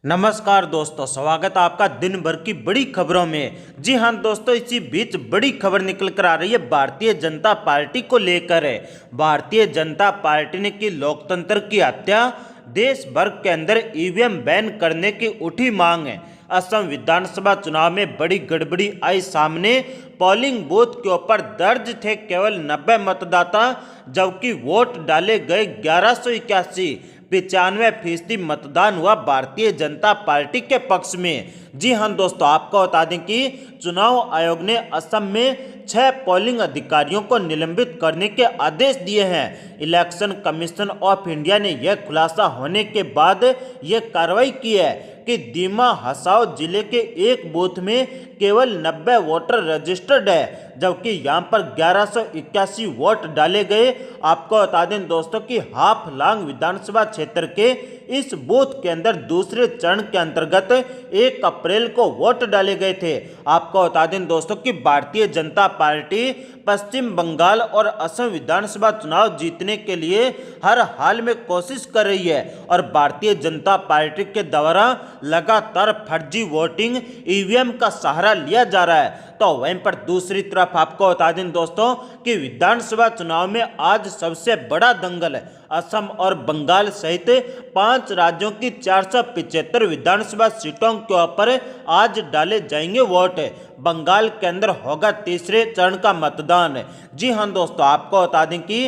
नमस्कार दोस्तों, स्वागत है आपका दिन भर की बड़ी खबरों में। जी हां दोस्तों, इसी बीच बड़ी खबर निकल कर आ रही है भारतीय जनता पार्टी को लेकर है। भारतीय जनता पार्टी ने की लोकतंत्र की हत्या, देश भर के अंदर ईवीएम बैन करने की उठी मांग है। असम विधानसभा चुनाव में बड़ी गड़बड़ी आई सामने। पोलिंग बूथ के ऊपर दर्ज थे केवल 90 मतदाता, जबकि वोट डाले गए 1181। 95% मतदान हुआ भारतीय जनता पार्टी के पक्ष में। जी हां दोस्तों, आपको बता दें कि चुनाव आयोग ने असम में 6 पोलिंग अधिकारियों को निलंबित करने के आदेश दिए हैं। इलेक्शन कमीशन ऑफ इंडिया ने यह खुलासा होने के बाद यह कार्रवाई की है कि दीमा हसाओ जिले के एक बूथ में केवल 90 वोटर रजिस्टर्ड है, जबकि यहां पर 1181 वोट डाले गए। आपको बता दें दोस्तों कि हाफलांग विधानसभा क्षेत्र के इस बूथ के अंदर दूसरे चरण के अंतर्गत 1 अप्रैल को वोट डाले गए थे। आपको बता दें दोस्तों कि भारतीय जनता पार्टी पश्चिम बंगाल और असम विधानसभा चुनाव जीतने के लिए हर हाल में कोशिश कर रही है और भारतीय जनता पार्टी के द्वारा लगातार फर्जी वोटिंग ईवीएम का सहारा लिया जा रहा है। तो वहीं पर दूसरी तरफ आपको बता दें दोस्तों कि विधानसभा चुनाव में आज सबसे बड़ा दंगल है। असम और बंगाल सहित 5 राज्यों की 475 विधानसभा सीटों के ऊपर आज डाले जाएंगे वोट। बंगाल के अंदर होगा तीसरे चरण का मतदान। जी हां दोस्तों, आपको बता दें कि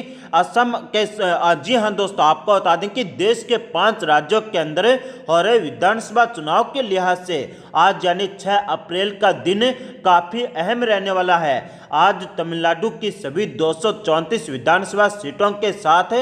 आपको बता दें कि देश के 5 राज्यों के अंदर हो रहे विधानसभा चुनाव के लिहाज से आज यानी 6 अप्रैल का दिन काफी अहम रहने वाला है। आज तमिलनाडु की सभी 234 विधानसभा सीटों के साथ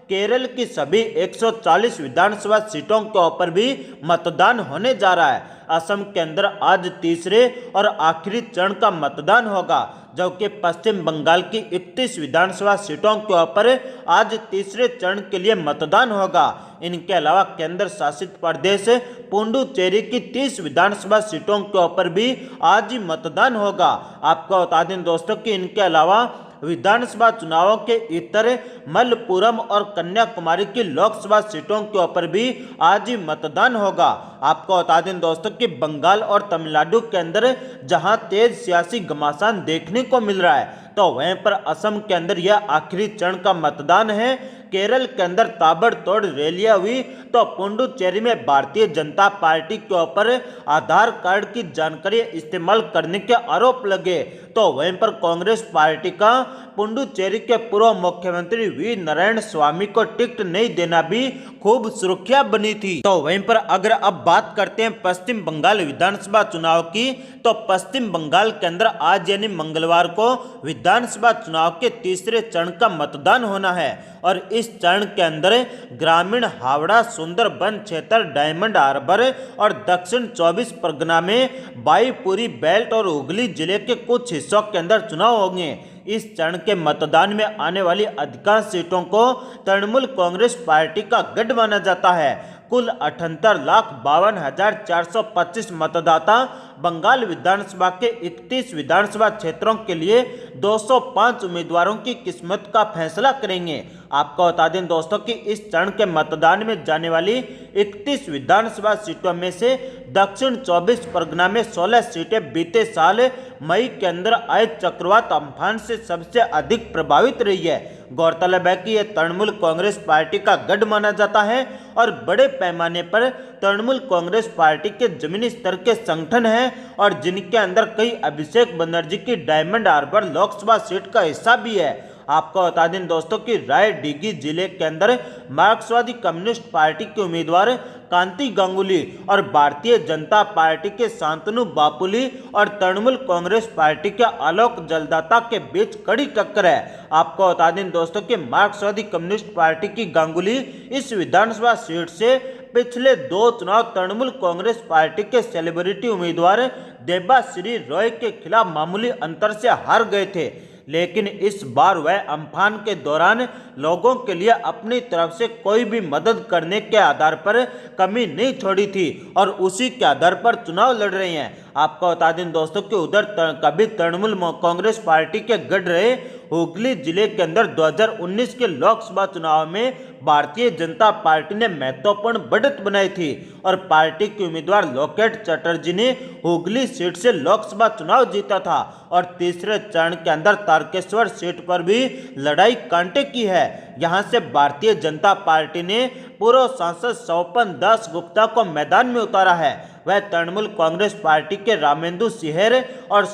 केरल की सभी 140 विधानसभा सीटों के ऊपर भी मतदान होने जा रहा है। असम के अंदर आज तीसरे और आखिरी चरण का मतदान होगा, जबकि पश्चिम बंगाल की 31 विधानसभा सीटों के ऊपर आज तीसरे चरण के लिए मतदान होगा। इनके अलावा केंद्र शासित प्रदेश पुडुचेरी की 30 विधानसभा सीटों के ऊपर भी आज ही मतदान होगा। आपको बता दें दोस्तों कि इनके अलावा विधानसभा चुनावों के इतर मलप्पुरम और कन्याकुमारी की लोकसभा सीटों के ऊपर भी आज ही मतदान होगा। आपको बता दें दोस्तों कि बंगाल और तमिलनाडु के अंदर जहां तेज सियासी घमासान देखने को मिल रहा है, तो वहीं पर असम के अंदर यह आखिरी चरण का मतदान है। केरल के अंदर ताबड़तोड़ रैलियां हुई, तो पुडुचेरी में भारतीय जनता पार्टी के ऊपर आधार कार्ड की जानकारी इस्तेमाल करने के आरोप लगे। तो वहीं पर कांग्रेस पार्टी का पुडुचेरी के पूर्व मुख्यमंत्री वी नारायण स्वामी को टिकट नहीं देना भी खूब सुर्खियां बनी थी। तो वहीं पर अगर अब बात करते हैं पश्चिम बंगाल विधानसभा चुनाव की, तो पश्चिम बंगाल के अंदर आज यानी मंगलवार को विधानसभा चुनाव के तीसरे चरण का मतदान होना है और इस चरण के अंदर ग्रामीण हावड़ा, सुंदरबन क्षेत्र, डायमंड हार्बर और दक्षिण 24 परगना में बाईपुरी बेल्ट और हुगली जिले के कुछ हिस्सों के अंदर चुनाव होंगे। इस चरण के मतदान में आने वाली अधिकांश सीटों को तृणमूल कांग्रेस पार्टी का गढ़ माना जाता है। कुल 78,52,425 मतदाता बंगाल विधानसभा के 31 विधानसभा क्षेत्रों के लिए 205 उम्मीदवारों की किस्मत का फैसला करेंगे। आपको बता दें दोस्तों कि इस चरण के मतदान में जाने वाली 31 विधानसभा सीटों में से दक्षिण 24 परगना में 16 सीटें बीते साल मई के अंदर आए चक्रवात अम्फान से सबसे अधिक प्रभावित रही है। गौरतलब है कि यह तृणमूल कांग्रेस पार्टी का गढ़ माना जाता है और बड़े पैमाने पर तृणमूल कांग्रेस पार्टी के जमीनी स्तर के संगठन हैं और जिनके अंदर कई अभिषेक बनर्जी की डायमंड हार्बर लोकसभा सीट का हिस्सा भी है। आपको बता दें दोस्तों कि रायडीगी जिले के अंदर मार्क्सवादी कम्युनिस्ट पार्टी के उम्मीदवार कांति गांगुली और भारतीय जनता पार्टी के शांतनु बापुली और तृणमूल कांग्रेस पार्टी के आलोक जलदाता के बीच कड़ी टक्कर है। आपको बता दें दोस्तों कि मार्क्सवादी कम्युनिस्ट पार्टी की गांगुली इस विधानसभा सीट से पिछले 2 चुनाव तृणमूल कांग्रेस पार्टी के सेलिब्रिटी उम्मीदवार देबाश्री रॉय के खिलाफ मामूली अंतर से हार गए थे, लेकिन इस बार वह अम्फान के दौरान लोगों के लिए अपनी तरफ से कोई भी मदद करने के आधार पर कमी नहीं छोड़ी थी और उसी के आधार पर चुनाव लड़ रहे हैं। आपको बता दें दोस्तों कि उधर कभी तृणमूल कांग्रेस पार्टी के गढ़ रहे हुगली जिले के अंदर 2019 के लोकसभा चुनाव में भारतीय जनता पार्टी ने महत्वपूर्ण बढ़त बनाई थी और पार्टी के उम्मीदवार लोकेट चटर्जी ने हुगली सीट से लोकसभा चुनाव जीता था और तीसरे चरण के अंदर तारकेश्वर सीट पर भी लड़ाई कांटे की है। यहां से भारतीय जनता पार्टी ने पूर्व सांसद स्वपन दास गुप्ता को मैदान में उतारा है। वह तृणमूल कांग्रेस पार्टी के रामेंदु सिहेर और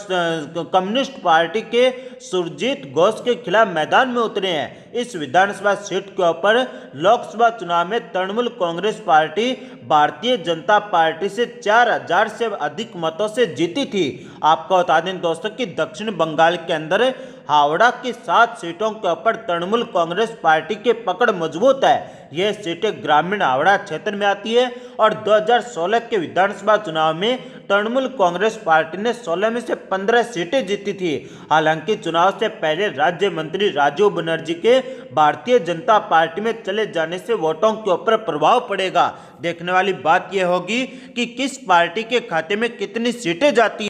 कम्युनिस्ट पार्टी के सुरजीत घोष के खिलाफ मैदान में उतरे हैं। इस विधानसभा सीट के ऊपर लोकसभा चुनाव में तृणमूल कांग्रेस पार्टी भारतीय जनता पार्टी से 4000 से अधिक मतों से जीती थी। आपको बता दें दोस्तों कि दक्षिण बंगाल के अंदर हावड़ा की 7 सीटों के ऊपर तृणमूल कांग्रेस पार्टी की पकड़ मजबूत है। यह सीटें ग्रामीण हावड़ा क्षेत्र में आती है और 2016 के विधानसभा चुनाव में तृणमूल कांग्रेस पार्टी ने 16 में से 15 सीटें जीती थी। हालांकि चुनाव से पहले राज्य मंत्री राजीव बनर्जी के भारतीय जनता पार्टी में चले जाने से वोटों के ऊपर प्रभाव पड़ेगा। देखने वाली बात यह होगी कि किस पार्टी के खाते में कितनी सीटें जाती